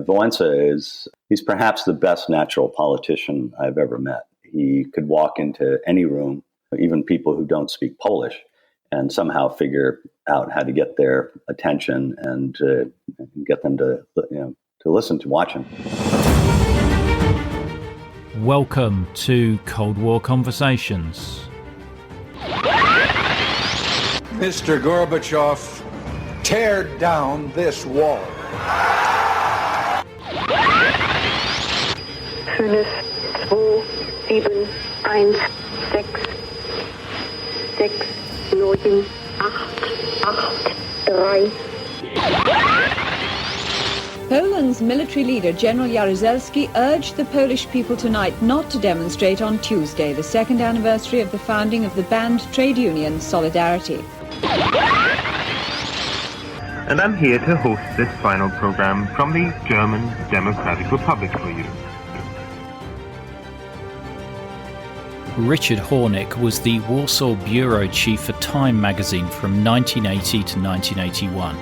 Wałęsa he's perhaps the best natural politician I've ever met. He could walk into any room, even people who don't speak Polish, and somehow figure out how to get their attention and get them to listen to watch him. Welcome to Cold War Conversations. Mr. Gorbachev, tear down this wall. 5, 2, 7, 1, 6, 6, 9, 8, 3. Poland's military leader, General Jaruzelski, urged the Polish people tonight not to demonstrate on Tuesday, the second anniversary of the founding of the banned trade union Solidarity. And I'm here to host this final program from the German Democratic Republic for you. Richard Hornik was the Warsaw Bureau Chief for Time magazine from 1980 to 1981.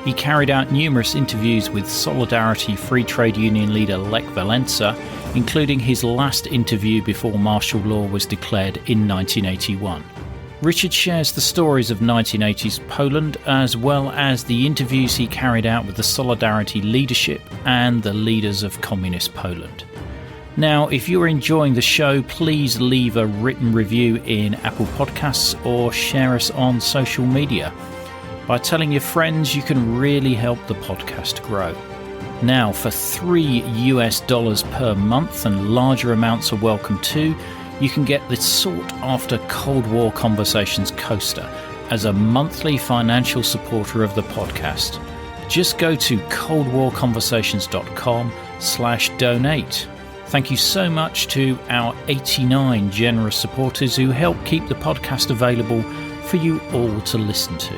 He carried out numerous interviews with Solidarity Free Trade Union leader Lech Wałęsa, including his last interview before martial law was declared in 1981. Richard shares the stories of 1980s Poland as well as the interviews he carried out with the Solidarity leadership and the leaders of communist Poland. Now, if you're enjoying the show, please leave a written review in Apple Podcasts or share us on social media. By telling your friends, you can really help the podcast grow. Now, for $3 per month, and larger amounts are welcome too, you can get the sought-after Cold War Conversations coaster as a monthly financial supporter of the podcast. Just go to coldwarconversations.com/donate. Thank you so much to our 89 generous supporters who help keep the podcast available for you all to listen to.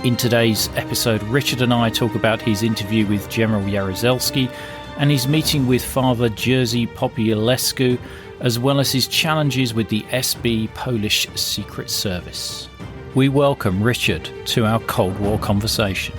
In today's episode, Richard and I talk about his interview with General Jaruzelski and his meeting with Father Jerzy Popieluszko, as well as his challenges with the SB Polish Secret Service. We welcome Richard to our Cold War conversation.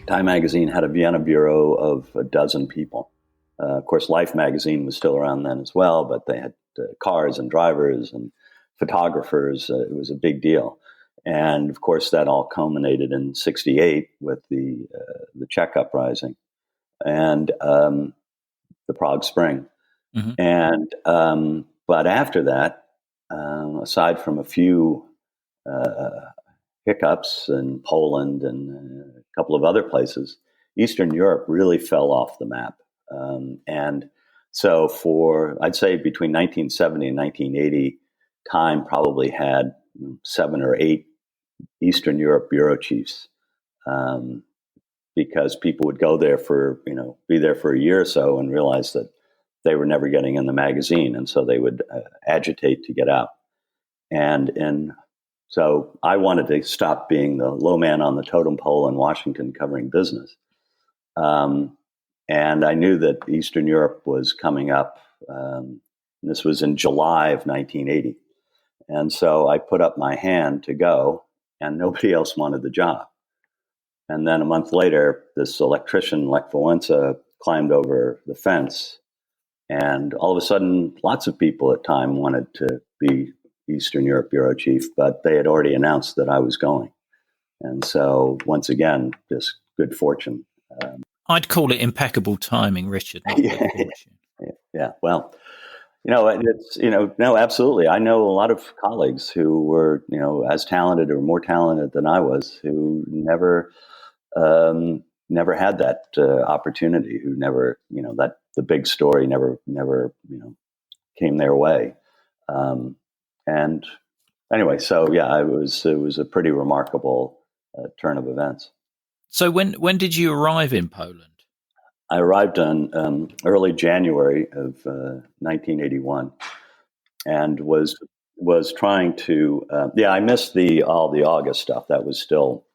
Time magazine had a Vienna bureau of a dozen people. Of course, Life magazine was still around then as well, but they had cars and drivers and photographers. It was a big deal. And of course, that all culminated in '68 with the Czech uprising and the Prague Spring. Mm-hmm. And but after that, aside from a few hiccups in Poland and a couple of other places, Eastern Europe really fell off the map. And so I'd say between 1970 and 1980, Time probably had 7 or 8 Eastern Europe bureau chiefs, because people would go there be there for a year or so and realize that they were never getting in the magazine. And so they would agitate to get out. And so I wanted to stop being the low man on the totem pole in Washington covering business. And I knew that Eastern Europe was coming up. And this was in July of 1980. And so I put up my hand to go, and nobody else wanted the job. And then a month later, this electrician, Lech Wałęsa, climbed over the fence. And all of a sudden, lots of people at Time wanted to be Eastern Europe bureau chief, but they had already announced that I was going. And so once again, just good fortune. I'd call it impeccable timing, Richard. Yeah. Well, it's, no, absolutely. I know a lot of colleagues who were, as talented or more talented than I was, who never had that opportunity, who never, that the big story never, came their way. And anyway, so yeah, it was a pretty remarkable turn of events. So when did you arrive in Poland? I arrived on early January of 1981, and was trying to. I missed all the August stuff. That was still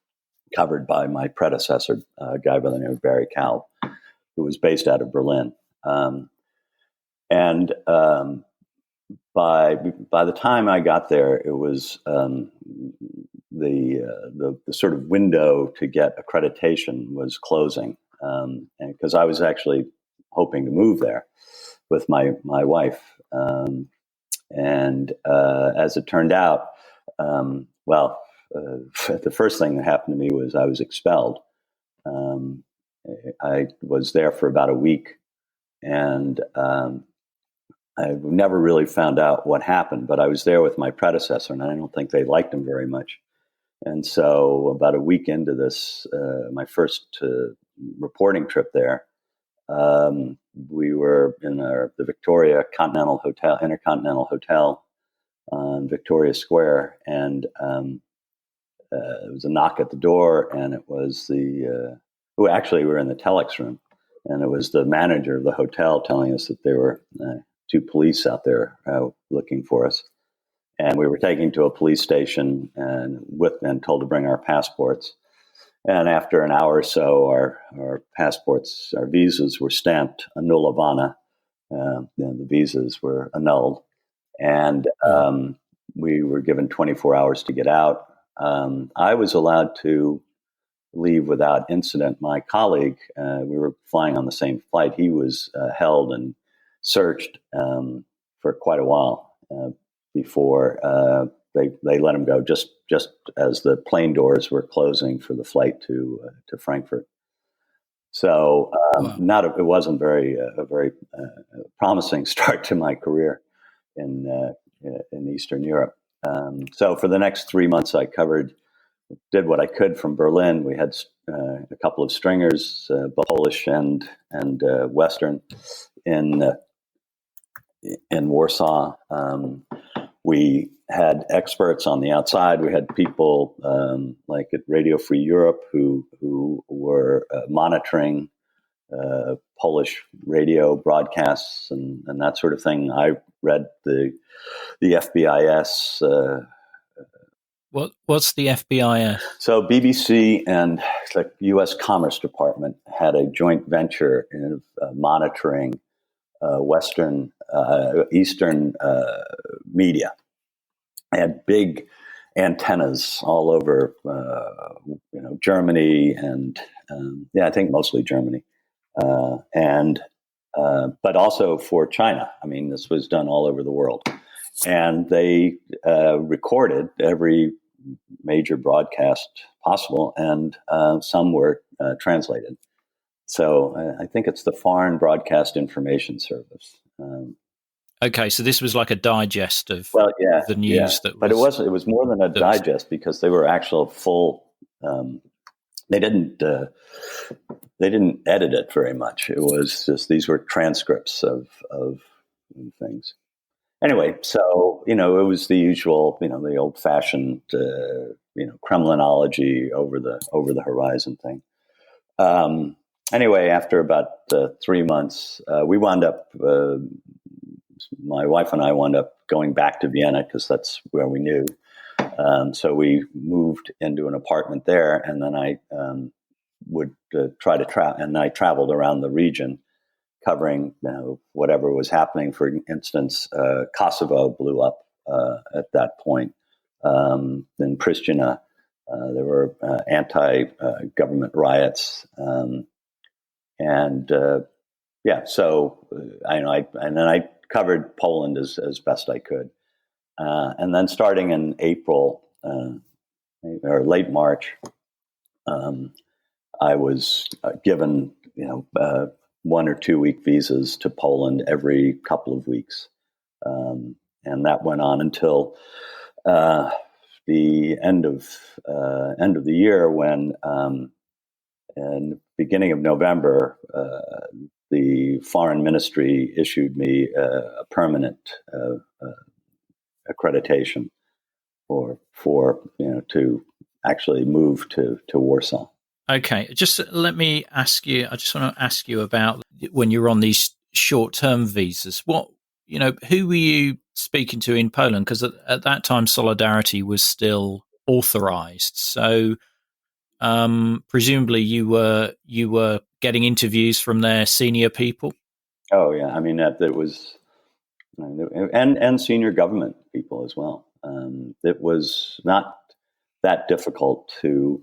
covered by my predecessor, a guy by the name of Barry Cowell, who was based out of Berlin. by the time I got there, it was the sort of window to get accreditation was closing, and because I was actually hoping to move there with my wife, and as it turned out, the first thing that happened to me was I was expelled. I was there for about a week, and I never really found out what happened, but I was there with my predecessor, and I don't think they liked him very much. And so about a week into this, my first reporting trip there, we were in the Victoria Intercontinental Hotel on Victoria Square, and there was a knock at the door, and it was we were in the telex room, and it was the manager of the hotel telling us that there were two police out there looking for us. And we were taken to a police station and told to bring our passports. And after an hour or so, our passports, our visas were stamped annullavana. The visas were annulled. And we were given 24 hours to get out. I was allowed to leave without incident. My colleague, we were flying on the same flight. He was held and searched for quite a while before they let him go. Just as the plane doors were closing for the flight to Frankfurt. So it wasn't a very promising start to my career in Eastern Europe. So for the next 3 months, I did what I could from Berlin. We had a couple of stringers, Polish and Western, in Warsaw. We had experts on the outside. We had people like at Radio Free Europe who were monitoring Polish radio broadcasts and that sort of thing. I read the FBIS. What's the FBIS? So BBC and the U.S. Commerce Department had a joint venture in monitoring Eastern media. I had big antennas all over, Germany and I think mostly Germany, but also for China. I mean, this was done all over the world, and they recorded every major broadcast possible, and some were translated. So I think it's the Foreign Broadcast Information Service. Okay, so this was like a digest of the news. Yeah. But it was more than a digest because they were actual full. They didn't edit it very much. It was just these were transcripts of things. Anyway, so it was the usual, the old-fashioned, Kremlinology over the horizon thing. Anyway, after about 3 months, we wound up. My wife and I wound up going back to Vienna because that's where we knew. So we moved into an apartment there, and then I would try to travel, and I traveled around the region, covering whatever was happening. For instance, Kosovo blew up at that point. In Pristina, there were anti-government riots, So I covered Poland as best I could, and then starting in April or late March, I was given 1 or 2 week visas to Poland every couple of weeks, and that went on until the end of the year, when in the beginning of November, the foreign ministry issued me a permanent accreditation for to actually move to Warsaw. Okay, just let me ask you. I just want to ask you about when you're on these short-term visas. Who were you speaking to in Poland? Because at that time, Solidarity was still authorized. So presumably, you were getting interviews from their senior people. Oh yeah, I mean it was and senior government people as well. It was not that difficult to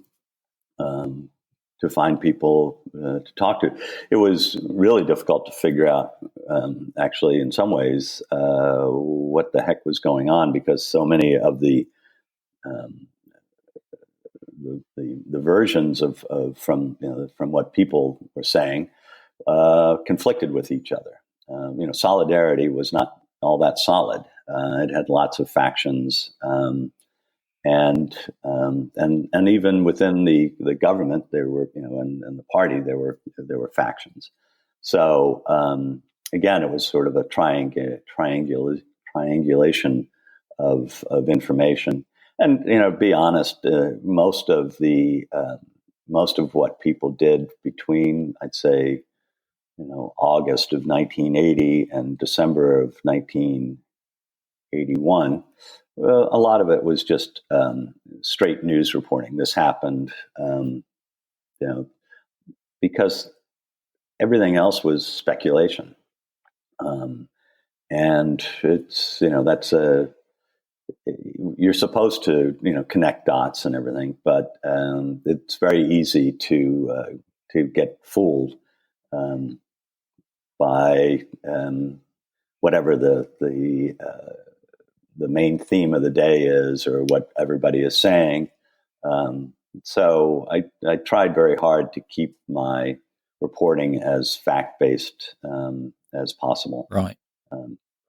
find people to talk to. It was really difficult to figure out, actually, in some ways, what the heck was going on, because so many of the versions of from what people were saying conflicted with each other. Solidarity was not all that solid. It had lots of factions, and even within the government, there were, and the party, there were factions. So again, it was sort of a triangulation of information. And be honest, most of what people did between, I'd say, August of 1980 and December of 1981, a lot of it was just straight news reporting. This happened, because everything else was speculation, and it's that's you're supposed to connect dots and everything, but it's very easy to get fooled by whatever the main theme of the day is, or what everybody is saying. So I tried very hard to keep my reporting as fact-based as possible. Right.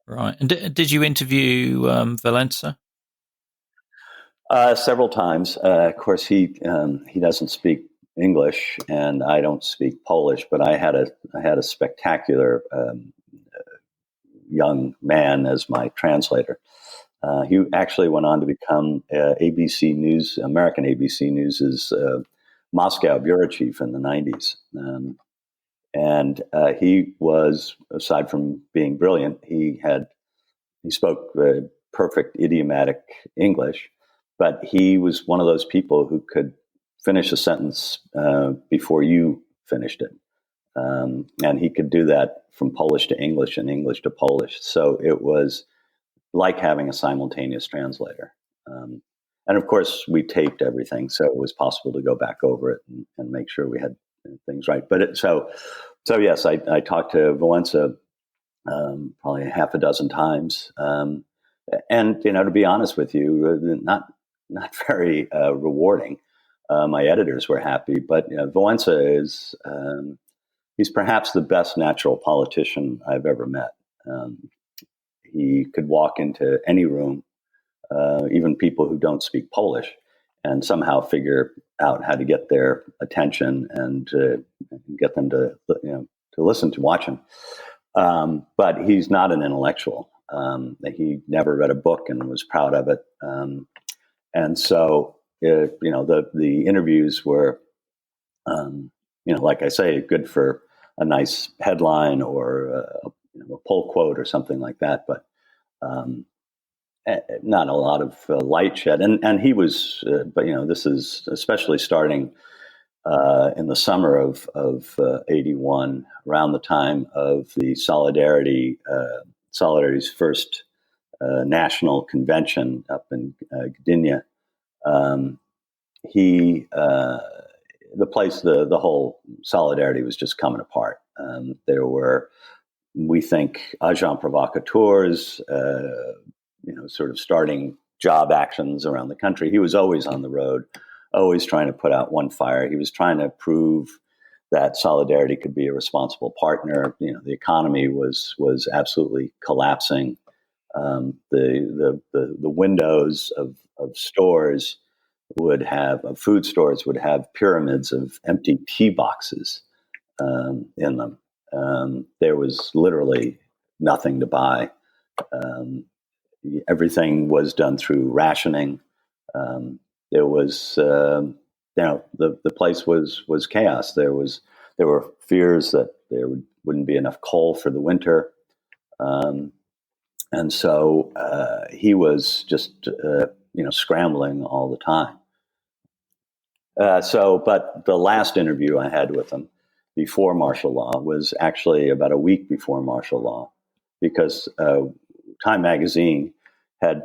Right. And did you interview Wałęsa? Several times. Of course, he doesn't speak English, and I don't speak Polish. But I had a spectacular young man as my translator. He actually went on to become ABC News, American ABC News's Moscow Bureau Chief in the 90s. And he was, aside from being brilliant, he spoke perfect idiomatic English, but he was one of those people who could finish a sentence before you finished it. And he could do that from Polish to English and English to Polish. So it was like having a simultaneous translator. And of course, we taped everything, so it was possible to go back over it and make sure we had things right. But so yes, I talked to Wałęsa probably a half a dozen times, and to be honest with you, not very rewarding. My editors were happy, but Wałęsa is he's perhaps the best natural politician I've ever met. He could walk into any room, even people who don't speak Polish, and somehow figure out how to get their attention and get them to listen to watch him. But he's not an intellectual. He never read a book and was proud of it. And so, the interviews were, like I say, good for a nice headline or a pull quote or something like that, but not a lot of light shed. And he was, but this is especially starting in the summer of 81, around the time of the Solidarity's first national convention up in Gdynia. The whole Solidarity was just coming apart. There were, we think, agents provocateurs, sort of starting job actions around the country. He was always on the road, always trying to put out one fire. He was trying to prove that Solidarity could be a responsible partner. The economy was absolutely collapsing. The windows of stores of food stores would have pyramids of empty tea boxes in them. There was literally nothing to buy. Everything was done through rationing. There was, the place was chaos. There were fears that there wouldn't be enough coal for the winter, and so he was just scrambling all the time. But the last interview I had with him before martial law was actually about a week before martial law, because Time magazine had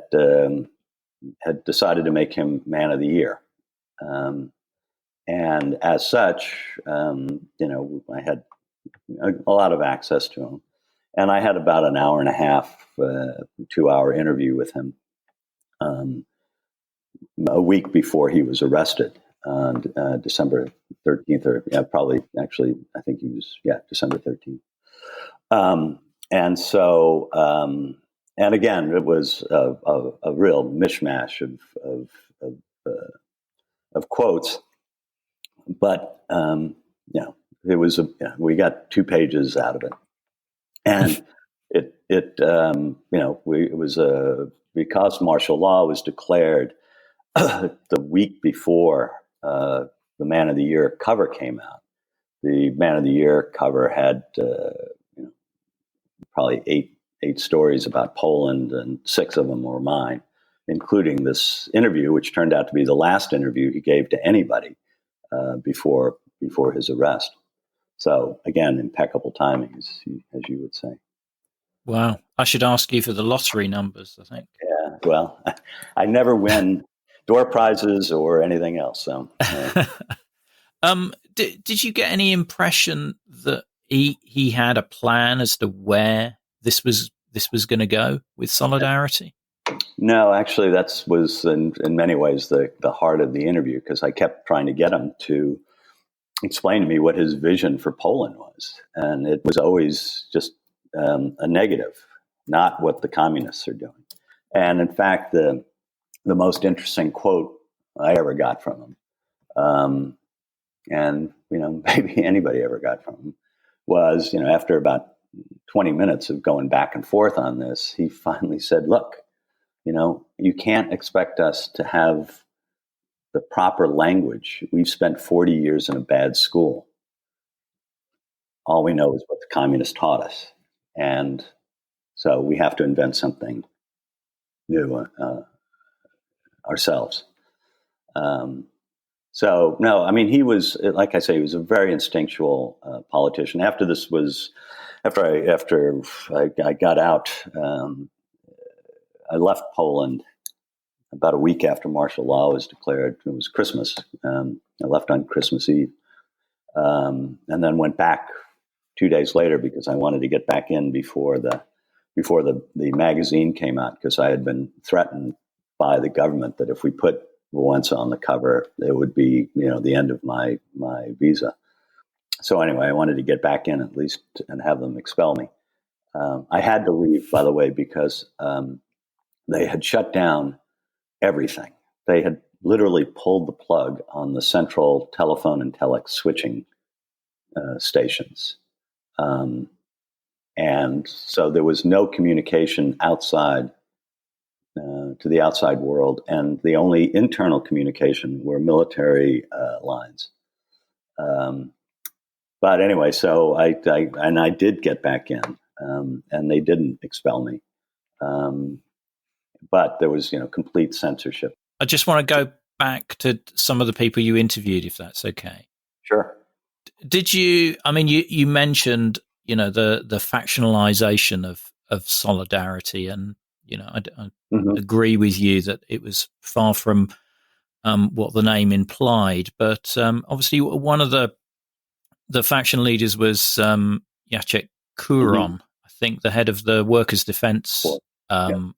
decided to make him Man of the Year. And as such, I had a lot of access to him. And I had about an hour and a half, 2-hour interview with him a week before he was arrested on December 13th, or probably actually, I think he was, December 13th. And so, and again, it was a real mishmash of quotes, but it was we got 2 pages out of it, and it was because martial law was declared the week before the Man of the Year cover came out. The Man of the Year cover had probably eight stories about Poland, and 6 of them were mine, including this interview, which turned out to be the last interview he gave to anybody before his arrest. So again, impeccable timing, as you would say. Wow. I should ask you for the lottery numbers, I think. Yeah, well, I never win door prizes or anything else. So, did you get any impression that he had a plan as to where this was going to go with Solidarity? No, actually, that was in many ways the heart of the interview, because I kept trying to get him to explain to me what his vision for Poland was, and it was always just a negative, not what the communists are doing. And in fact, the most interesting quote I ever got from him, and maybe anybody ever got from him, was after about 20 minutes of going back and forth on this, he finally said, "Look, you can't expect us to have the proper language. We've spent 40 years in a bad school. All we know is what the communists taught us. And so we have to invent something new ourselves." So, no, I mean, he was, like I say, he was a very instinctual politician. After I got out, I left Poland about a week after martial law was declared. It was Christmas. I left on Christmas Eve, and then went back 2 days later because I wanted to get back in before the magazine came out, because I had been threatened by the government that if we put Wałęsa on the cover, it would be the end of my visa. So anyway, I wanted to get back in at least and have them expel me. I had to leave, by the way, because they had shut down everything. They had literally pulled the plug on the central telephone and telex switching stations. And so there was no communication outside to the outside world. And the only internal communication were military lines. But anyway, so I did get back in, and they didn't expel me. But there was, complete censorship. I just want to go back to some of the people you interviewed, if that's okay. Sure. Did you? I mean, you mentioned, the factionalization of Solidarity, and I agree with you that it was far from what the name implied. But obviously, one of the faction leaders was Jacek Kuron, I think, the head of the Workers' Defence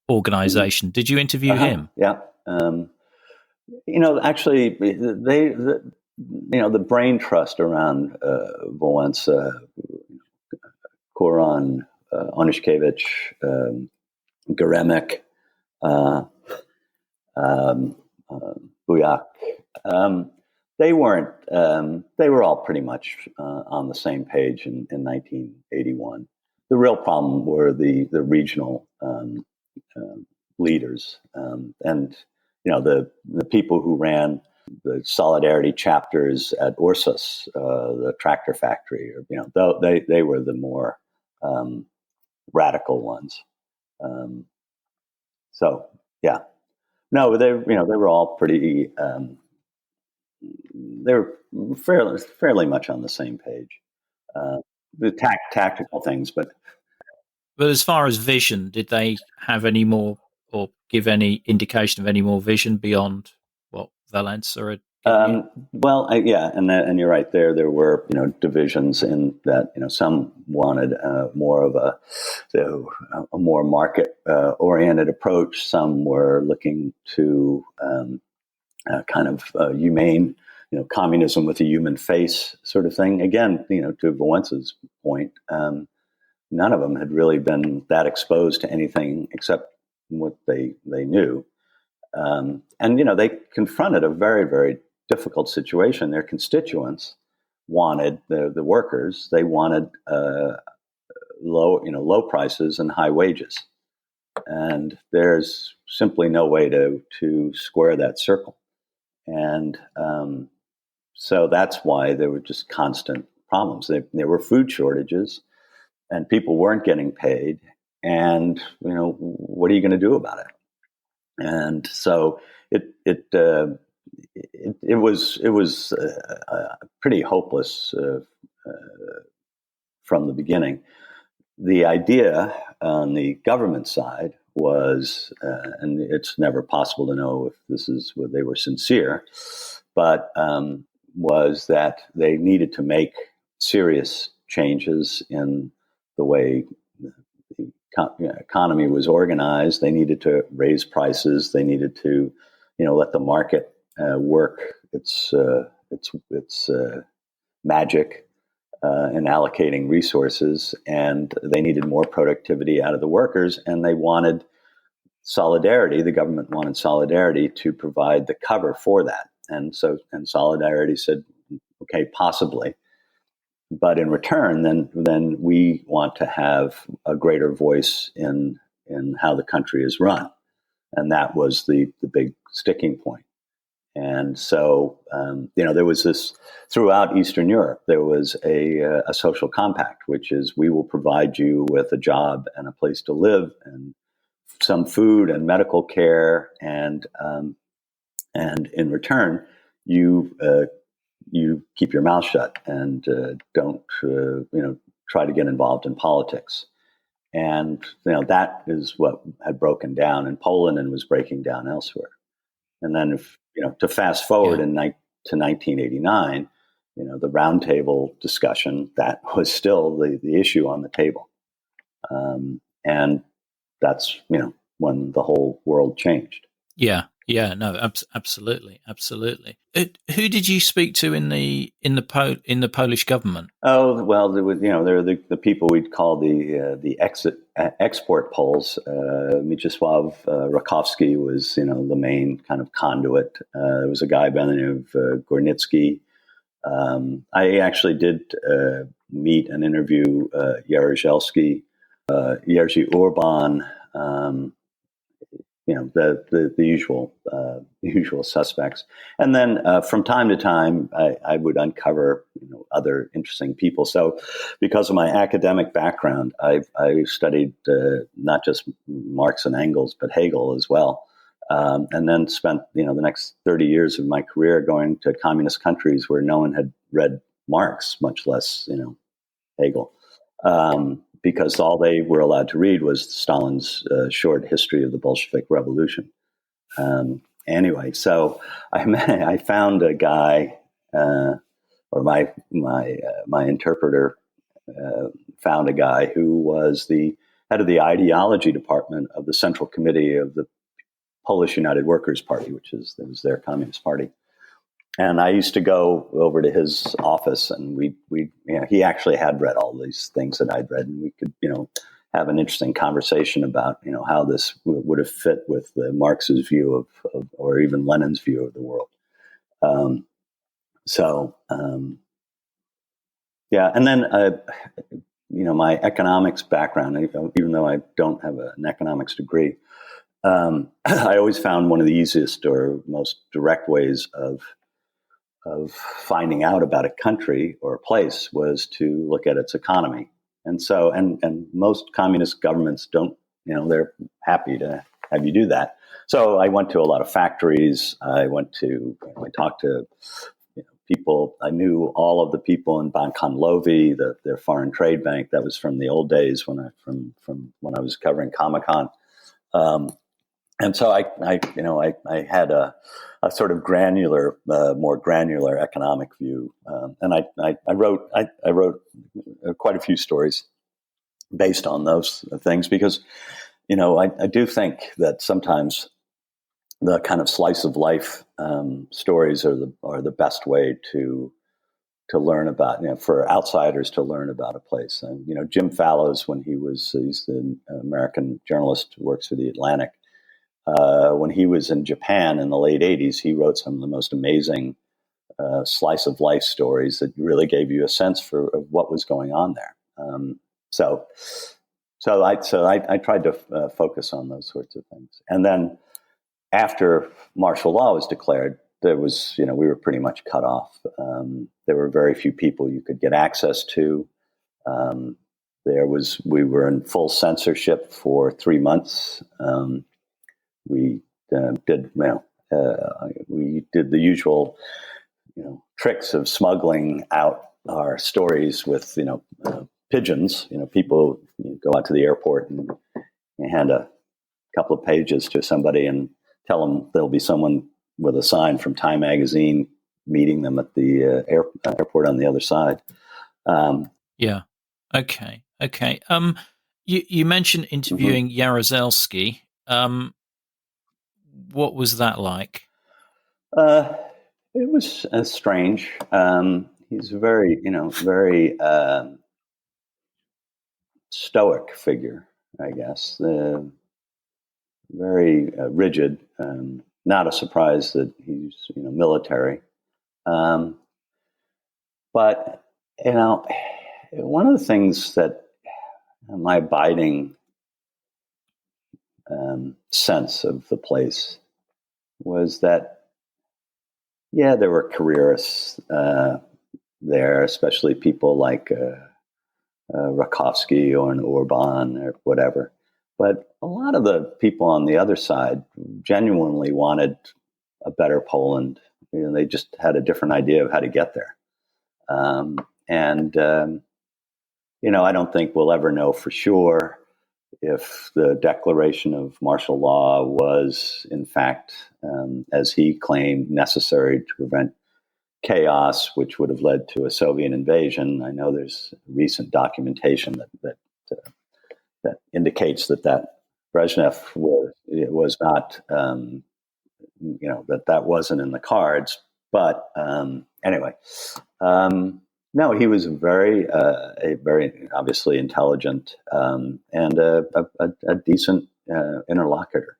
organization. Did you interview him? Yeah. Actually, the brain trust around Wałęsa, Kuron, Onyszkiewicz, Geremek, Bujak, they weren't. They were all pretty much on the same page in 1981. The real problem were the regional leaders, and the people who ran the Solidarity chapters at Ursus, the tractor factory, they were the more radical ones. So yeah, no, they were all pretty. They were fairly much on the same page. The tactical things, but But as far as vision, did they have any more or give any indication of any more vision beyond what Wałęsa had given you? And you're right there. There were, divisions in that, some wanted more of a more market oriented approach. Some were looking to humane, communism with a human face sort of thing. Again, to Wałęsa's point, none of them had really been that exposed to anything except what they knew. They confronted a very, very difficult situation. Their constituents wanted, the workers, they wanted low prices and high wages. And there's simply no way to square that circle. And so that's why there were just constant problems. There were food shortages, and people weren't getting paid. And what are you going to do about it? And so it was pretty hopeless from the beginning. The idea on the government side was, and it's never possible to know if this is where they were sincere, but was that they needed to make serious changes in the way the economy was organized. They needed to raise prices. They needed to, let the market work its magic in allocating resources, and they needed more productivity out of the workers, and they wanted solidarity. The government wanted solidarity to provide the cover for that. And Solidarity said, okay, possibly, but in return, then we want to have a greater voice in how the country is run. And that was the big sticking point. And so, there was this throughout Eastern Europe. There was a social compact, which is we will provide you with a job and a place to live and some food and medical care, and in return, you keep your mouth shut and don't try to get involved in politics. And that is what had broken down in Poland and was breaking down elsewhere. And then to fast forward to 1989, the roundtable discussion, that was still the issue on the table. And that's, when the whole world changed. Absolutely. Who did you speak to in the Polish government? Oh, well, there was, there were the people we'd call the export Poles. Mieczysław Rakowski was, the main kind of conduit. There was a guy by the name of Gornicki. I actually did meet and interview Jaruzelski, Jerzy Orban. The usual suspects. And then from time to time, I would uncover other interesting people. So because of my academic background, I studied not just Marx and Engels, but Hegel as well. And then spent the next 30 years of my career going to communist countries where no one had read Marx, much less Hegel. Because all they were allowed to read was Stalin's short history of the Bolshevik Revolution. Anyway, so I found a guy, or my interpreter found a guy who was the head of the ideology department of the Central Committee of the Polish United Workers' Party, which was their communist party. And I used to go over to his office, and he actually had read all these things that I'd read, and we could, have an interesting conversation about, how this would have fit with Marx's view of, or even Lenin's view of the world. And then, my economics background, even though I don't have an economics degree, I always found one of the easiest or most direct ways of finding out about a country or a place was to look at its economy. And so, and most communist governments don't, they're happy to have you do that. So I went to a lot of factories. I talked to, people. I knew all of the people in Bank Handlowy, their foreign trade bank. That was from the old days when I was covering Comic-Con. And so I had a sort of granular, more granular economic view, and I wrote quite a few stories based on those things because, I do think that sometimes the kind of slice of life stories are the best way to learn about, for outsiders to learn about a place. And Jim Fallows, he's the American journalist who works for the Atlantic. When he was in Japan in the late 80s, he wrote some of the most amazing slice of life stories that really gave you a sense of what was going on there. So I tried to focus on those sorts of things. And then after martial law was declared, there was, we were pretty much cut off. There were very few people you could get access to. We were in full censorship for 3 months. We did the usual, tricks of smuggling out our stories with, pigeons. People go out to the airport and hand a couple of pages to somebody and tell them there'll be someone with a sign from Time Magazine meeting them at the airport on the other side. Yeah. Okay. You mentioned interviewing Jaruzelski. What was that like? It was strange. He's a very stoic figure, I guess. Very rigid. Not a surprise that he's military. But one of the things that my abiding sense of the place was that, there were careerists there, especially people like Rakowski or an Orban or whatever. But a lot of the people on the other side genuinely wanted a better Poland. They just had a different idea of how to get there. I don't think we'll ever know for sure if the declaration of martial law was, in fact, as he claimed, necessary to prevent chaos, which would have led to a Soviet invasion. I know there's recent documentation that indicates that Brezhnev was not, that wasn't in the cards. But anyway, no, he was very obviously intelligent and a decent interlocutor,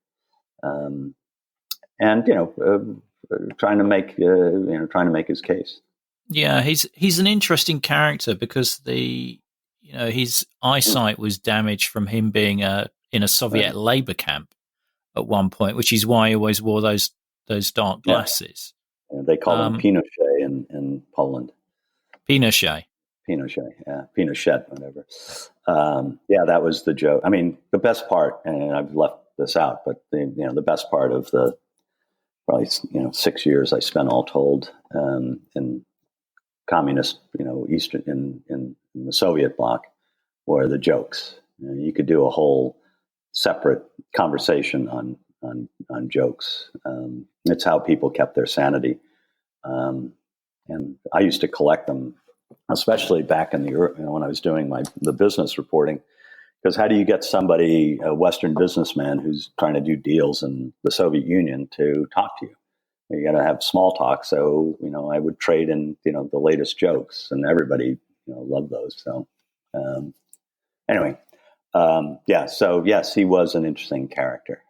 trying to make his case. Yeah, he's an interesting character because his eyesight was damaged from him being in a Soviet labor camp at one point, which is why he always wore those dark glasses. Yeah, they call him Pinochet in Poland. Pinochet, yeah, Pinochet, whatever. That was the joke. I mean, the best part, and I've left this out, but the best part of the probably 6 years I spent all told in communist, Eastern in the Soviet bloc, were the jokes. You could do a whole separate conversation on jokes. It's how people kept their sanity. And I used to collect them, especially back in when I was doing the business reporting, because how do you get somebody, a Western businessman who's trying to do deals in the Soviet Union, to talk to you? You got to have small talk. So, I would trade in, the latest jokes, and everybody, loved those. So, anyway, so yes, he was an interesting character.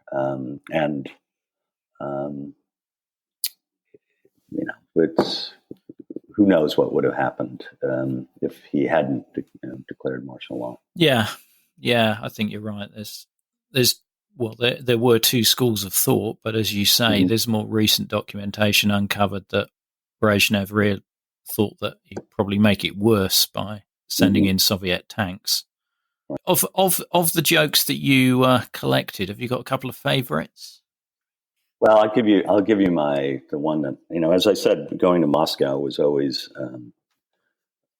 It's, who knows what would have happened if he hadn't declared martial law. Yeah, I think you're right. There were two schools of thought, but as you say, there's more recent documentation uncovered that Brezhnev really thought that he'd probably make it worse by sending in Soviet tanks. Of the jokes that you collected, have you got a couple of favourites? Well, I'll give you the one that, as I said, going to Moscow was always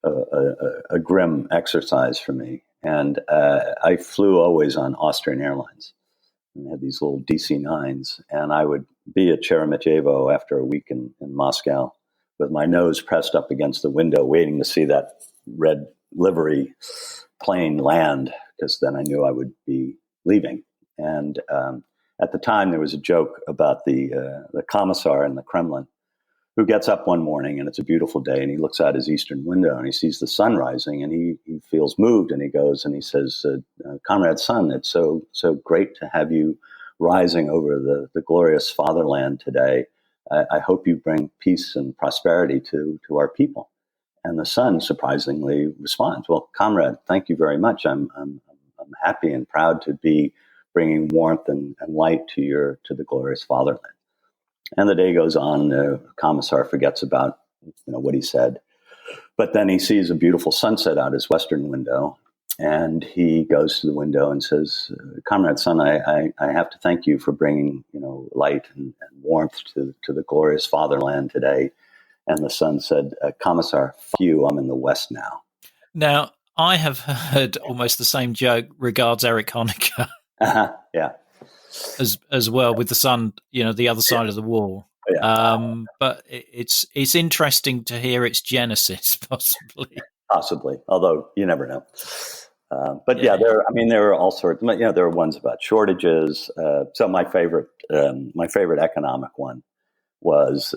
a grim exercise for me. And I flew always on Austrian Airlines and had these little DC-9s. And I would be at Sheremetyevo after a week in Moscow with my nose pressed up against the window, waiting to see that red livery plane land, because then I knew I would be leaving. And at the time, there was a joke about the commissar in the Kremlin who gets up one morning and it's a beautiful day and he looks out his eastern window and he sees the sun rising and he feels moved and he goes and he says, Comrade Sun, it's so great to have you rising over the glorious fatherland today. I hope you bring peace and prosperity to our people. And the sun surprisingly responds, well, comrade, thank you very much. I'm happy and proud to be bringing warmth and light to the glorious fatherland. And the day goes on, the commissar forgets about what he said. But then he sees a beautiful sunset out his western window, and he goes to the window and says, Comrade Sun, I have to thank you for bringing light and warmth to the glorious fatherland today. And the sun said, Commissar, f*** you, I'm in the West now. Now, I have heard almost the same joke regards Erich Honecker. Yeah. As well, with the sun, the other side of the wall. Yeah. But it's interesting to hear its genesis, possibly. Although you never know. But there are all sorts. There are ones about shortages. So my favorite economic one was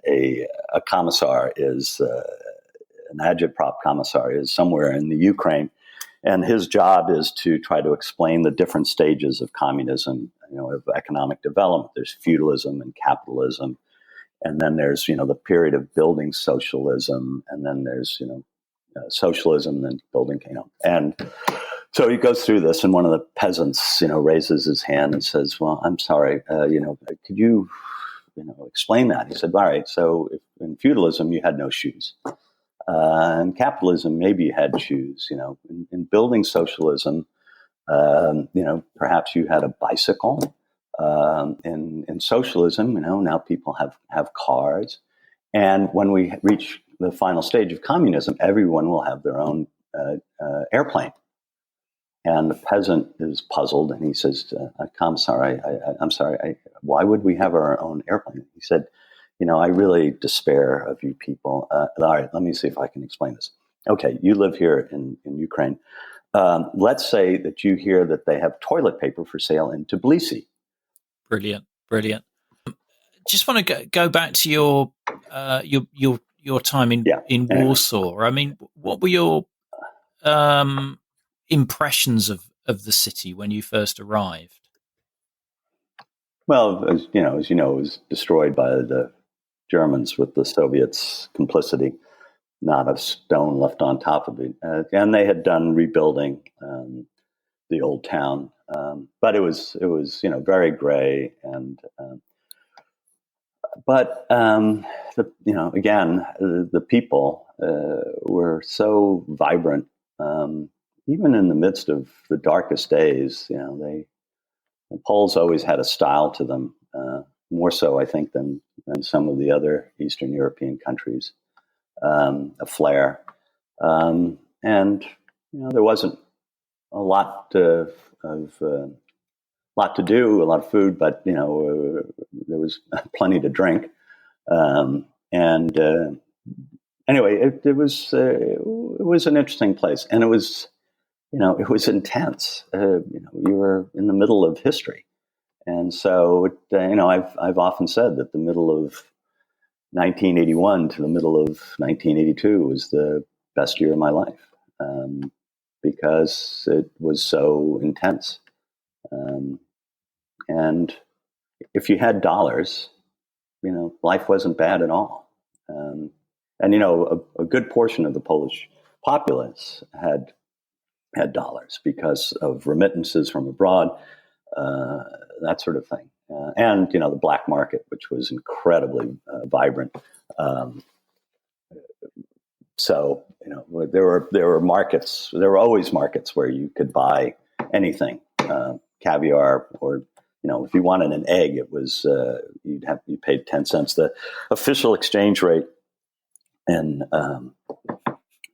a commissar is an agitprop commissar is somewhere in the Ukraine. And his job is to try to explain the different stages of communism, of economic development. There's feudalism and capitalism. And then there's, the period of building socialism. And then there's, socialism and building, And so he goes through this, and one of the peasants, raises his hand and says, well, I'm sorry, could you, explain that? He said, all right, so if in feudalism, you had no shoes. In capitalism, maybe you had shoes. In building socialism, perhaps you had a bicycle. In socialism, now people have cars. And when we reach the final stage of communism, everyone will have their own airplane. And the peasant is puzzled, and he says, Commissar, I'm sorry, why would we have our own airplane? He said, I really despair of you people. All right, let me see if I can explain this. Okay, you live here in Ukraine. Let's say that you hear that they have toilet paper for sale in Tbilisi. Brilliant. Just want to go back to your time in Warsaw. I mean, what were your impressions of the city when you first arrived? Well, as you know, it was destroyed by the Germans with the Soviets' complicity, not a stone left on top of it. And they had done rebuilding the old town, but it was very gray. And the people were so vibrant, even in the midst of the darkest days. The Poles always had a style to them. More so, I think, than some of the other Eastern European countries, a flair. And, there wasn't a lot to do, a lot of food, but, there was plenty to drink. Anyway, it was an interesting place, and it was intense. You were in the middle of history. And so, I've often said that the middle of 1981 to the middle of 1982 was the best year of my life, because it was so intense. And if you had dollars, life wasn't bad at all. A good portion of the Polish populace had dollars because of remittances from abroad. That sort of thing. And the black market, which was incredibly vibrant. So, there were markets, there were always markets where you could buy anything, caviar or, if you wanted an egg, it was you paid 10 cents. The official exchange rate in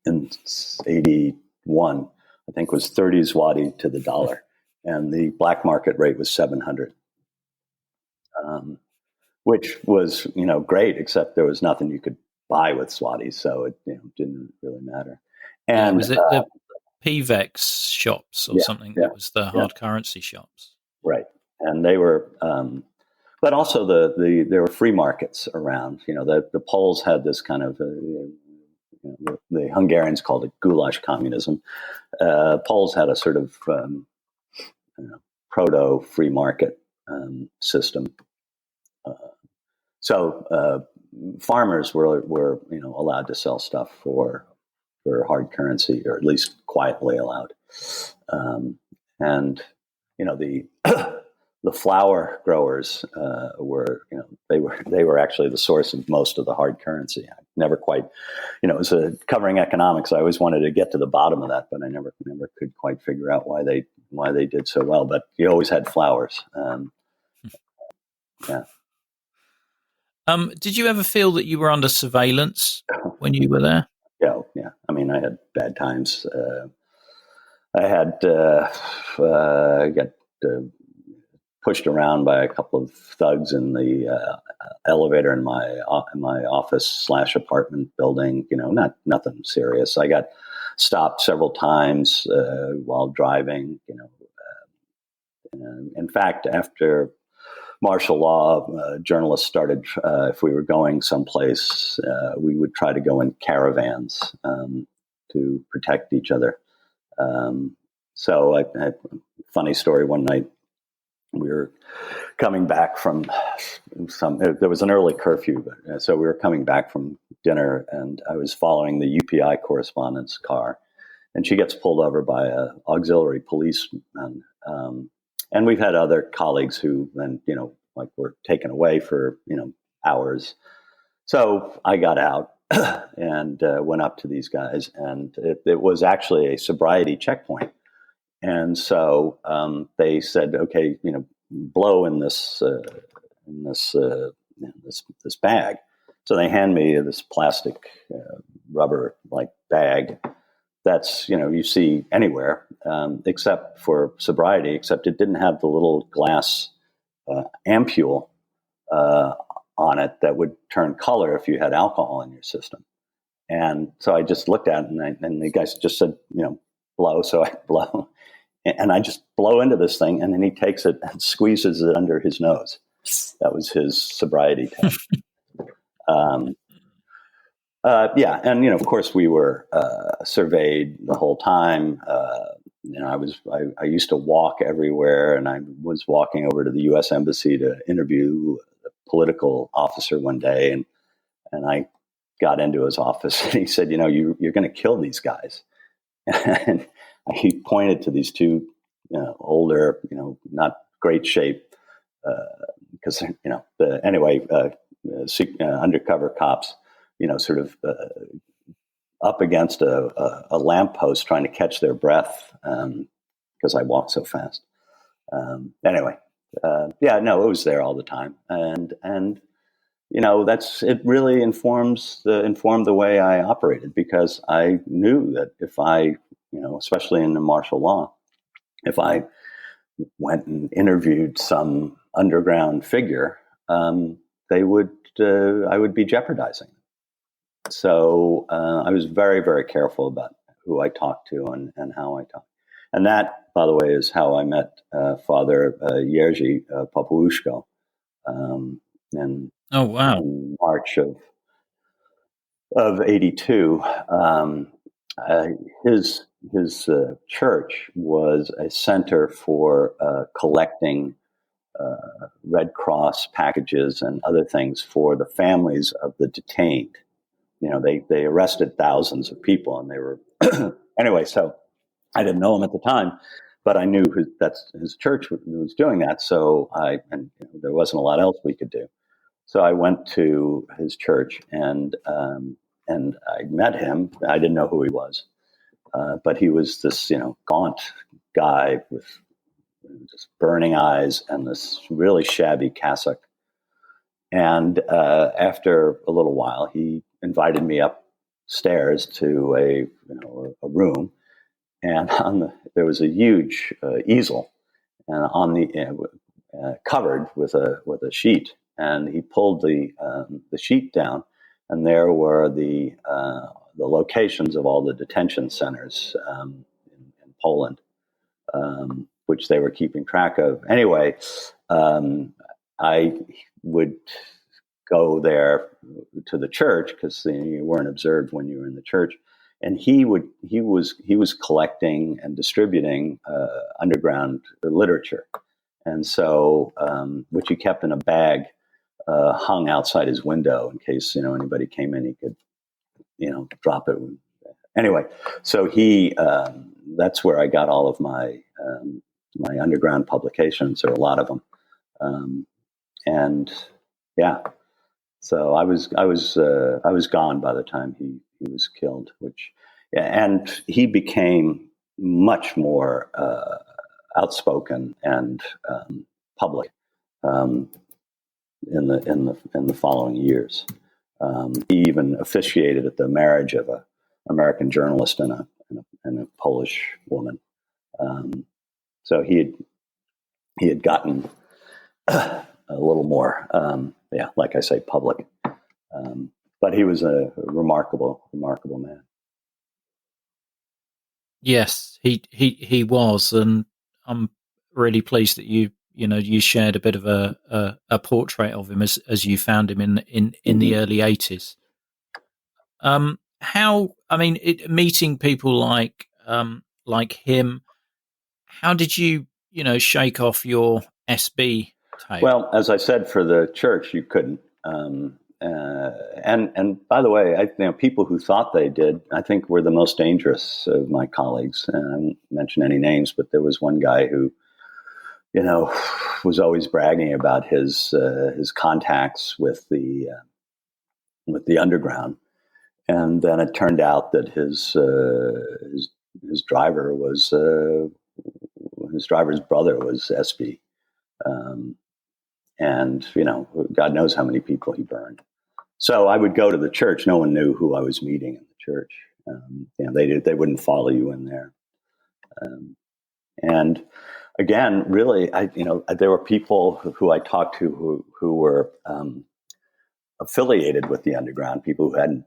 81, I think, was 30 zloty to the dollar, and the black market rate was 700, which was great, except there was nothing you could buy with zlotys, so it didn't really matter. And was it the PVEX shops or something? That was the hard currency shops, right? And they were, but also there were free markets around. The Poles had this kind of the Hungarians called it goulash communism. Poles had a sort of proto free market system. So farmers were allowed to sell stuff for hard currency, or at least quietly allowed. And the flour growers they were actually the source of most of the hard currency. I never quite, it was covering economics. I always wanted to get to the bottom of that, but I never could quite figure out why they did so well. But you always had flours. Yeah. Did you ever feel that you were under surveillance when you were there? Yeah. I mean, I had bad times. I had got pushed around by a couple of thugs in the elevator in my office / apartment building. Nothing serious. I got stopped several times while driving. In fact, after martial law, journalists started, if we were going someplace, we would try to go in caravans to protect each other. So I had a funny story one night. We were coming back from there was an early curfew, so we were coming back from dinner, and I was following the UPI correspondent's car, and she gets pulled over by an auxiliary policeman. And we've had other colleagues who then, were taken away for, hours. So I got out and went up to these guys, and it was actually a sobriety checkpoint. And so they said, "Okay, blow in this bag." So they hand me this plastic rubber like bag that's you see anywhere except for sobriety. Except it didn't have the little glass ampule on it that would turn color if you had alcohol in your system. And so I just looked at it, and the guys just said, blow. So I blow. And I just blow into this thing, and then he takes it and squeezes it under his nose. That was his sobriety test. And of course, we were surveyed the whole time. I used to walk everywhere, and I was walking over to the U.S. Embassy to interview a political officer one day, and I got into his office, and he said, "You're going to kill these guys." And he pointed to these two older, not great shape, because undercover cops, sort of up against a lamppost trying to catch their breath because I walked so fast. It was there all the time, and it really informed the way I operated, because I knew that if I, especially in the martial law, if I went and interviewed some underground figure, I would be jeopardizing. So I was very, very careful about who I talked to and how I talked. And that, by the way, is how I met Father Jerzy Popieluszko in March of 82. His church was a center for collecting Red Cross packages and other things for the families of the detained. They arrested thousands of people, and they were anyway. So I didn't know him at the time, but I knew that's his church was doing that. So there wasn't a lot else we could do. So I went to his church, and I met him. I didn't know who he was, but he was this gaunt guy with just burning eyes and this really shabby cassock. And after a little while, he invited me upstairs to a room, and there was a huge easel, and on the covered with a sheet, and he pulled the sheet down, and there were the locations of all the detention centers in Poland, which they were keeping track of. Anyway, I would go there to the church because you weren't observed when you were in the church, and he was collecting and distributing underground literature, and so which he kept in a bag hung outside his window in case anybody came in, he could drop it. Anyway, so that's where I got all of my my underground publications, or a lot of them. And yeah, so I was gone by the time he was killed. And he became much more outspoken and public in the following years. He even officiated at the marriage of an American journalist and a Polish woman. So he had gotten a little more, like I say, public. But he was a remarkable man. Yes, he was, and I'm really pleased that you shared a bit of a portrait of him as you found him in the early 80s. Meeting people like him, how did you shake off your SB tape? Well, as I said, for the church, you couldn't. And by the way, people who thought they did, I think, were the most dangerous of my colleagues. And I won't mention any names, but there was one guy who, was always bragging about his contacts with the underground, and then it turned out that his driver was his driver's brother was SB. And God knows how many people he burned. So I would go to the church. No one knew who I was meeting in the church. They wouldn't follow you in there. And again, really, there were people who I talked to who were affiliated with the underground. People who hadn't,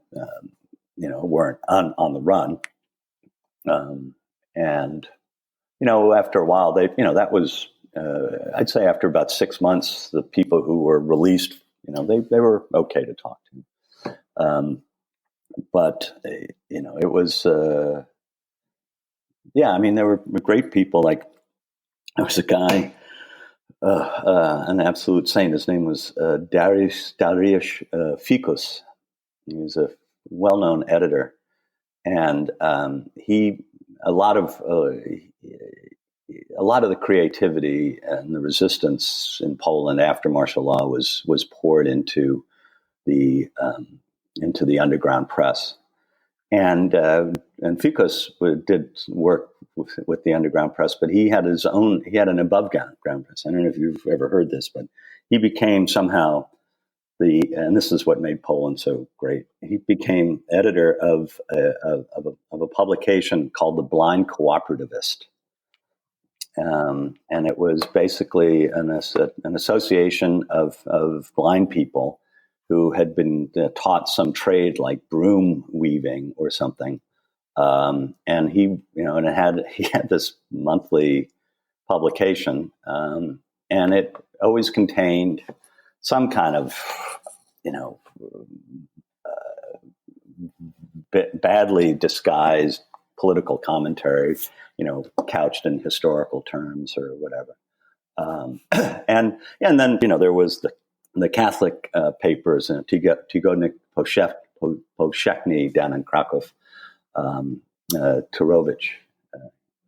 weren't on the run. And after a while, that was. I'd say after about 6 months, the people who were released, they were okay to talk to. But it was, there were great people. Like, there was a guy, an absolute saint. His name was Dariusz Fikus. He was a well-known editor, and a lot of the creativity and the resistance in Poland after martial law was poured into the underground press, and Fikus did work with the underground press, but he had his own. He had an above ground press. I don't know if you've ever heard this, but he became somehow and this is what made Poland so great. He became editor of a publication called The Blind Cooperativist. And it was basically an association of blind people who had been taught some trade like broom weaving or something. And he had this monthly publication, and it always contained some kind of, badly disguised political commentary, couched in historical terms or whatever. And then, there was the Catholic papers, and Tygodnik Powszechny down in Krakow. Turowicz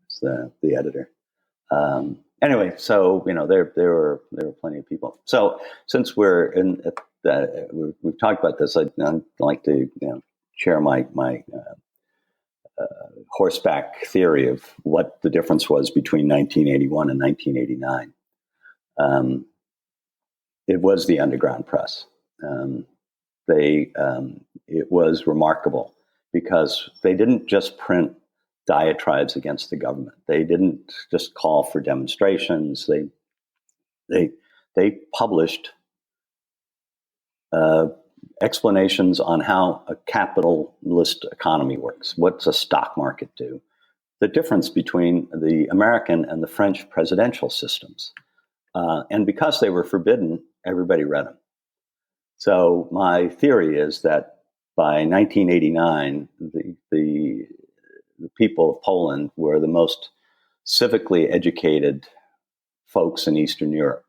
is the editor. Anyway, so there were plenty of people. So since we've talked about this, I'd like to share my horseback theory of what the difference was between 1981 and 1989. It was the underground press. It was remarkable because they didn't just print diatribes against the government. They didn't just call for demonstrations. They published explanations on how a capitalist economy works. What's a stock market do? The difference between the American and the French presidential systems. And because they were forbidden, everybody read them. So my theory is that by 1989, the people of Poland were the most civically educated folks in Eastern Europe,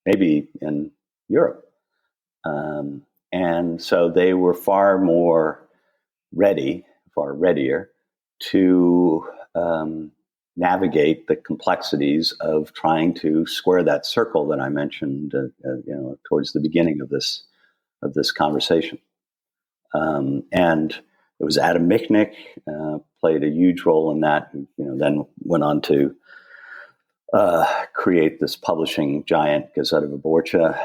maybe in Europe. And so they were far readier to navigate the complexities of trying to square that circle that I mentioned, towards the beginning of this conversation. And it was Adam Michnik played a huge role in that. Who, then went on to create this publishing giant, Gazeta Wyborcza.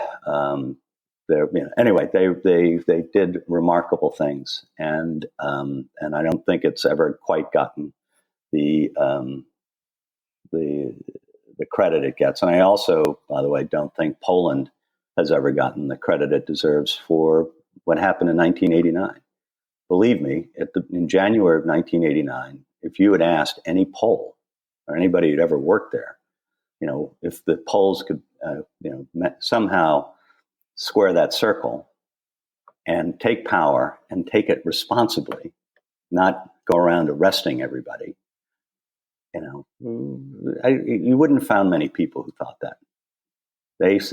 Anyway, they did remarkable things, and I don't think it's ever quite gotten the credit it gets. And I also, by the way, don't think Poland has ever gotten the credit it deserves for what happened in 1989. Believe me, in January of 1989, if you had asked any Pole or anybody who'd ever worked there, if the Poles could, somehow square that circle and take power and take it responsibly, not go around arresting everybody, you wouldn't have found many people who thought that.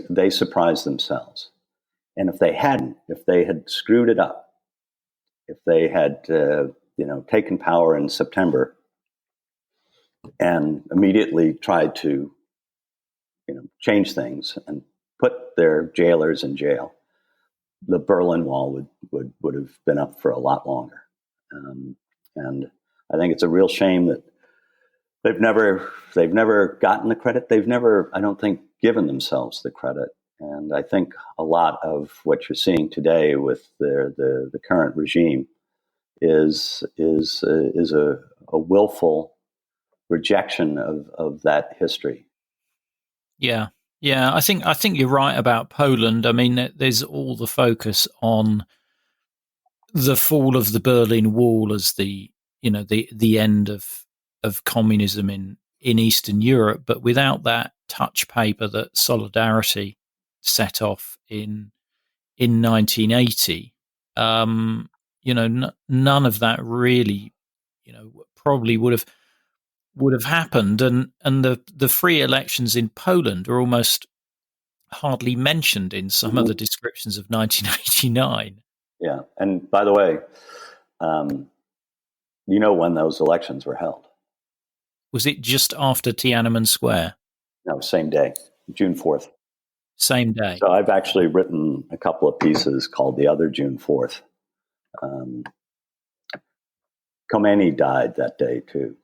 They surprised themselves. And if they had screwed it up, if they had, taken power in September and immediately tried to, change things and put their jailers in jail, the Berlin Wall would have been up for a lot longer. And I think it's a real shame that they've never gotten the credit. They've never, I don't think, given themselves the credit. And I think a lot of what you're seeing today with the current regime is a willful rejection of that history. Yeah, I think you're right about Poland. I mean, there's all the focus on the fall of the Berlin Wall as the end of communism in Eastern Europe, but without that touch paper that Solidarity set off in 1980, none of that really, probably would have happened, and the free elections in Poland are almost hardly mentioned in some of the descriptions of 1989. Yeah, and by the way, when those elections were held? Was it just after Tiananmen Square? No, same day, June 4th. Same day. So I've actually written a couple of pieces called "The Other June 4th." Khomeini died that day too,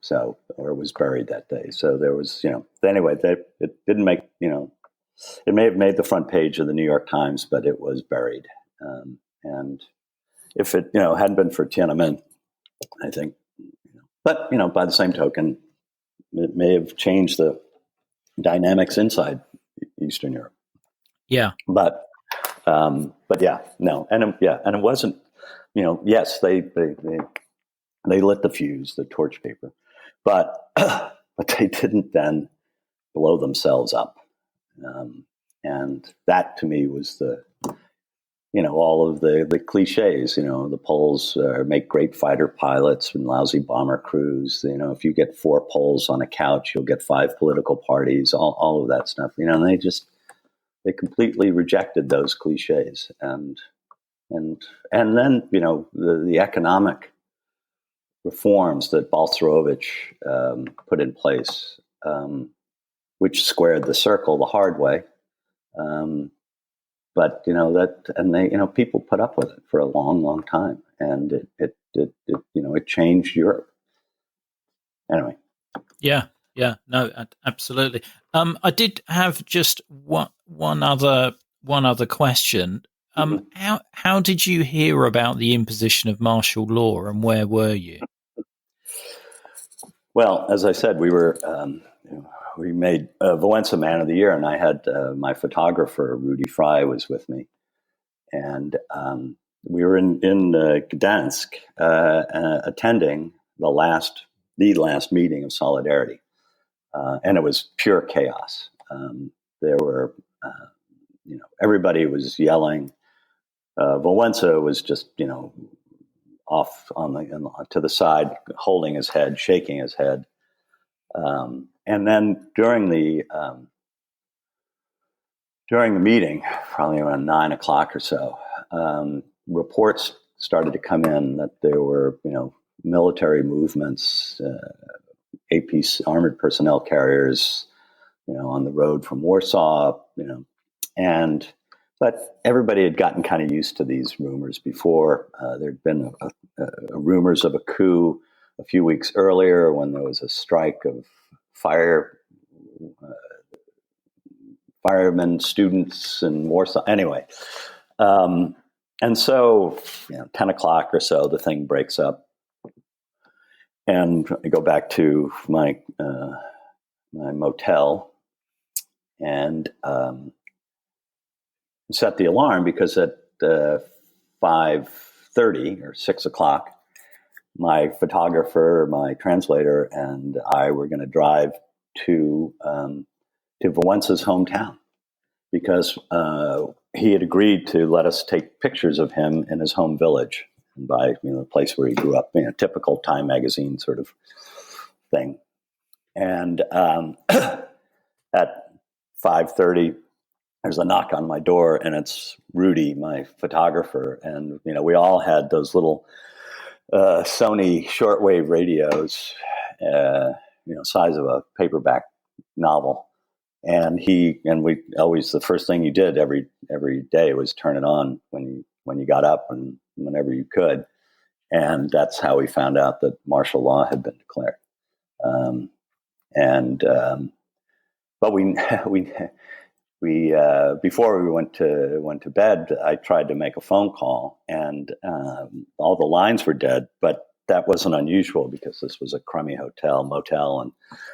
or was buried that day. So there was, anyway, it didn't make, it may have made the front page of the New York Times, but it was buried. And if it, hadn't been for Tiananmen, I think, but, by the same token, it may have changed the dynamics inside Eastern Europe. Yeah. But yeah, no. And it wasn't, yes, they lit the fuse, the torch paper, but they didn't then blow themselves up. And that to me was all of the cliches, the Poles make great fighter pilots and lousy bomber crews. If you get 4 Poles on a couch, you'll get 5 political parties, all of that stuff, and they completely rejected those cliches. And then, the economic reforms that Balcerowicz put in place, which squared the circle the hard way, but they people put up with it for a long, long time, and it changed Europe. Anyway. Yeah, no, absolutely. I did have just one other question. How did you hear about the imposition of martial law, and where were you? Well, as I said, we made Wałęsa Man of the Year, and I had my photographer Rudy Fry was with me, and we were in Gdansk attending the last meeting of Solidarity, and it was pure chaos. There were, everybody was yelling. Wałęsa was just, off to the side, holding his head, shaking his head. And then during the meeting, probably around 9:00 or so, reports started to come in that there were, military movements, AP armored personnel carriers, on the road from Warsaw, but everybody had gotten kind of used to these rumors before. There'd been rumors of a coup a few weeks earlier when there was a strike of firemen, students in Warsaw. Anyway, and so 10:00 or so, the thing breaks up, and I go back to my motel and set the alarm because at 5:30 or 6:00, my photographer, my translator, and I were going to drive to Wałęsa's hometown because he had agreed to let us take pictures of him in his home village, by the place where he grew up, typical Time magazine sort of thing. And at 5:30, there's a knock on my door, and it's Rudy, my photographer. And, we all had those little Sony shortwave radios, size of a paperback novel. And we always, the first thing you did every day was turn it on when you got up and whenever you could. And that's how we found out that martial law had been declared. But we before we went to bed, I tried to make a phone call, and all the lines were dead. But that wasn't unusual because this was a crummy motel, and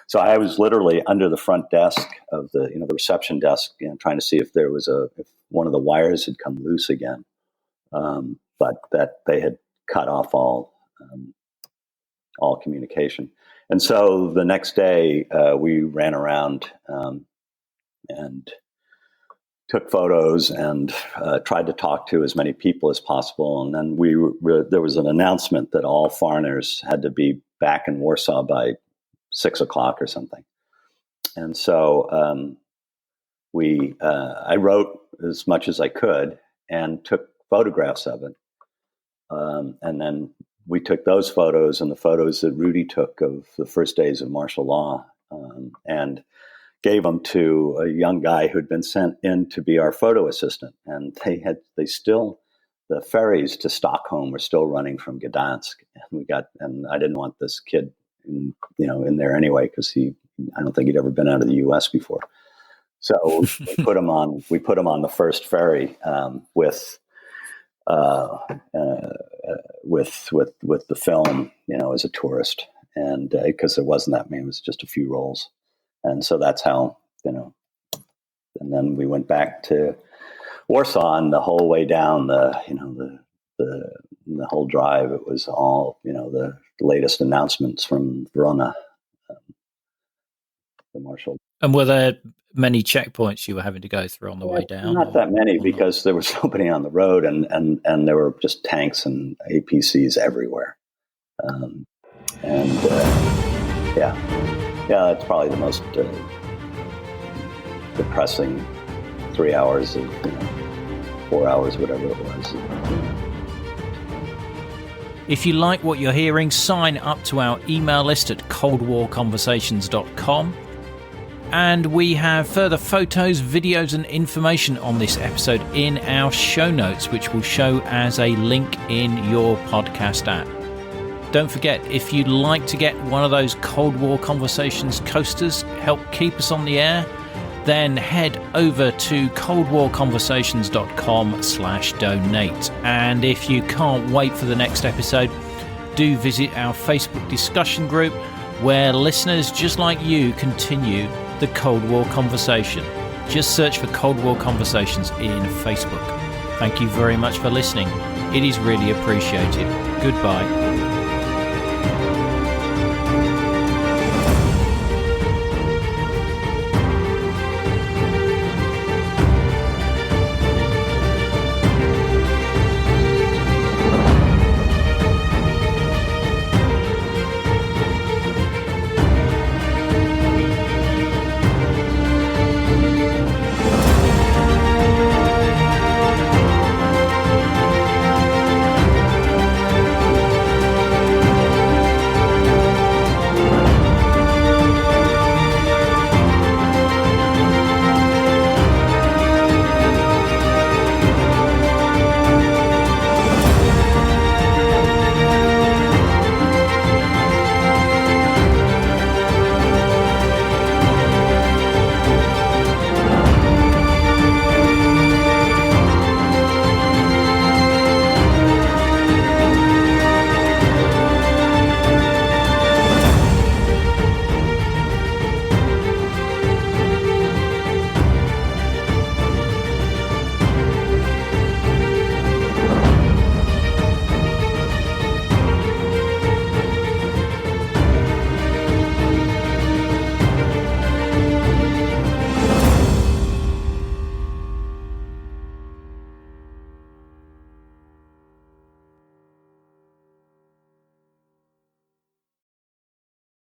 so I was literally under the front desk of the reception desk, trying to see if there was if one of the wires had come loose again, but that they had cut off all communication. And so the next day, we ran around and took photos and tried to talk to as many people as possible. And then there was an announcement that all foreigners had to be back in Warsaw by 6:00 or something. And so I wrote as much as I could and took photographs of it. And then we took those photos and the photos that Rudy took of the first days of martial law, and gave them to a young guy who'd been sent in to be our photo assistant. And the ferries to Stockholm were still running from Gdansk. And I didn't want this kid in there anyway, because I don't think he'd ever been out of the US before. So we put him on the first ferry, with the film, as a tourist, and because there wasn't that many, it was just a few rolls, and so that's how, and then we went back to Warsaw, and the whole way down the whole drive, it was all, the latest announcements from Verona, the marshal. And were there many checkpoints you were having to go through on the way down? Not that many, because there was nobody on the road, and there were just tanks and APCs everywhere. That's probably the most depressing 3 hours of 4 hours, whatever it was. If you like what you're hearing, sign up to our email list at coldwarconversations.com. And we have further photos, videos and information on this episode in our show notes, which will show as a link in your podcast app. Don't forget, if you'd like to get one of those Cold War Conversations coasters, help keep us on the air, then head over to coldwarconversations.com/donate. And if you can't wait for the next episode, do visit our Facebook discussion group, where listeners just like you continue the Cold War conversation. Just search for Cold War Conversations in Facebook. Thank you very much for listening. It is really appreciated. Goodbye.